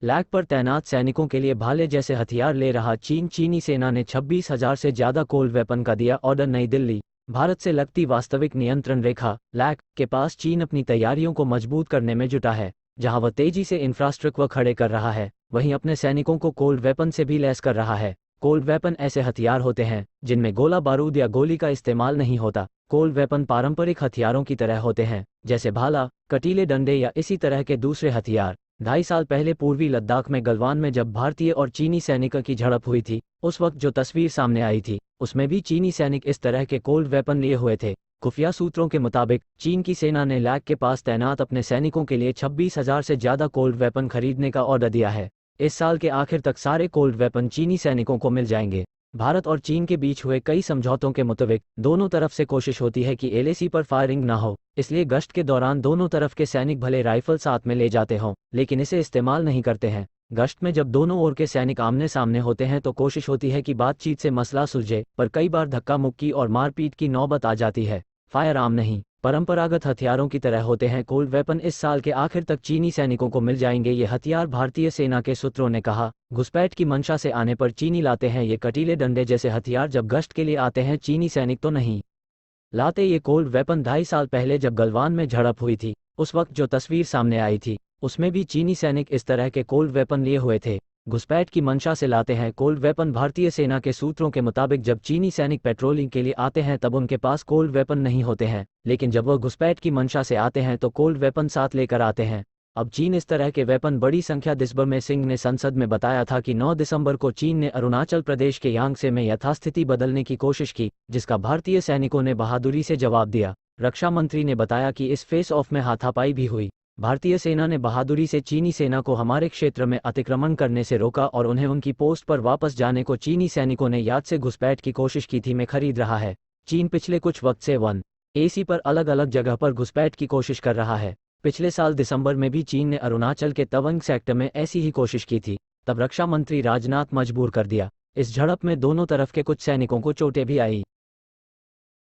Lag पर तैनात सैनिकों के लिए भाले जैसे हथियार ले रहा चीन। चीनी सेना ने 26,000 से ज्यादा कोल्ड वेपन का दिया ऑर्डर। नई दिल्ली। भारत से लगती वास्तविक नियंत्रण रेखा लैग के पास चीन अपनी तैयारियों को मजबूत करने में जुटा है। जहां वह तेजी से इंफ्रास्ट्रक्चर खड़े कर रहा है, वहीं अपने सैनिकों को कोल्ड वेपन से भी लैस कर रहा है। कोल्ड वेपन ऐसे हथियार होते हैं जिनमें गोला बारूद या गोली का इस्तेमाल नहीं होता। कोल्ड वेपन पारंपरिक हथियारों की तरह होते हैं, जैसे भाला, कटीले डंडे या इसी तरह के दूसरे हथियार। 2.5 साल पहले पूर्वी लद्दाख में गलवान में जब भारतीय और चीनी सैनिकों की झड़प हुई थी, उस वक्त जो तस्वीर सामने आई थी, उसमें भी चीनी सैनिक इस तरह के कोल्ड वेपन लिए हुए थे। खुफिया सूत्रों के मुताबिक चीन की सेना ने लैग के पास तैनात अपने सैनिकों के लिए 26,000 से ज्यादा कोल्ड वेपन खरीदने का ऑर्डर दिया है। इस साल के आखिर तक सारे कोल्ड वेपन चीनी सैनिकों को मिल जाएंगे। भारत और चीन के बीच हुए कई समझौतों के मुताबिक दोनों तरफ से कोशिश होती है कि एलएसी पर फायरिंग न हो, इसलिए गश्त के दौरान दोनों तरफ के सैनिक भले राइफल साथ में ले जाते हों, लेकिन इसे इस्तेमाल नहीं करते हैं। गश्त में जब दोनों ओर के सैनिक आमने सामने होते हैं तो कोशिश होती है कि बातचीत से मसला सुलझे, पर कई बार धक्का मुक्की और मारपीट की नौबत आ जाती है। फायर आर्म नहीं, परंपरागत हथियारों की तरह होते हैं कोल्ड वेपन। इस साल के आखिर तक चीनी सैनिकों को मिल जाएंगे ये हथियार, भारतीय सेना के सूत्रों ने कहा। घुसपैठ की मंशा से आने पर चीनी लाते हैं ये कटीले डंडे जैसे हथियार। जब गश्त के लिए आते हैं चीनी सैनिक तो नहीं लाते ये कोल्ड वेपन। 2.5 साल पहले जब गलवान में झड़प हुई थी, उस वक्त जो तस्वीर सामने आई थी, उसमें भी चीनी सैनिक इस तरह के कोल्ड वेपन लिए हुए थे। घुसपैठ की मंशा से लाते हैं कोल्ड वेपन। भारतीय सेना के सूत्रों के मुताबिक जब चीनी सैनिक पेट्रोलिंग के लिए आते हैं तब उनके पास कोल्ड वेपन नहीं होते हैं, लेकिन जब वह घुसपैठ की मंशा से आते हैं तो कोल्ड वेपन साथ लेकर आते हैं। अब चीन इस तरह के वेपन बड़ी संख्या। दिसबर सिंह ने संसद में बताया था कि 9 दिसंबर को चीन ने अरुणाचल प्रदेश के यांगसे में यथास्थिति बदलने की कोशिश की, जिसका भारतीय सैनिकों ने बहादुरी से जवाब दिया। रक्षा मंत्री ने बताया कि इस फेस ऑफ में हाथापाई भी हुई। भारतीय सेना ने बहादुरी से चीनी सेना को हमारे क्षेत्र में अतिक्रमण करने से रोका और उन्हें उनकी पोस्ट पर वापस जाने को चीनी सैनिकों ने याद से घुसपैठ की कोशिश की थी में खरीद रहा है। चीन पिछले कुछ वक्त से 1AC पर अलग अलग जगह पर घुसपैठ की कोशिश कर रहा है। पिछले साल दिसंबर में भी चीन ने अरुणाचल के तवांग सेक्टर में ऐसी ही कोशिश की थी, तब रक्षा मंत्री राजनाथ मजबूर कर दिया। इस झड़प में दोनों तरफ के कुछ सैनिकों को चोटें भी आई।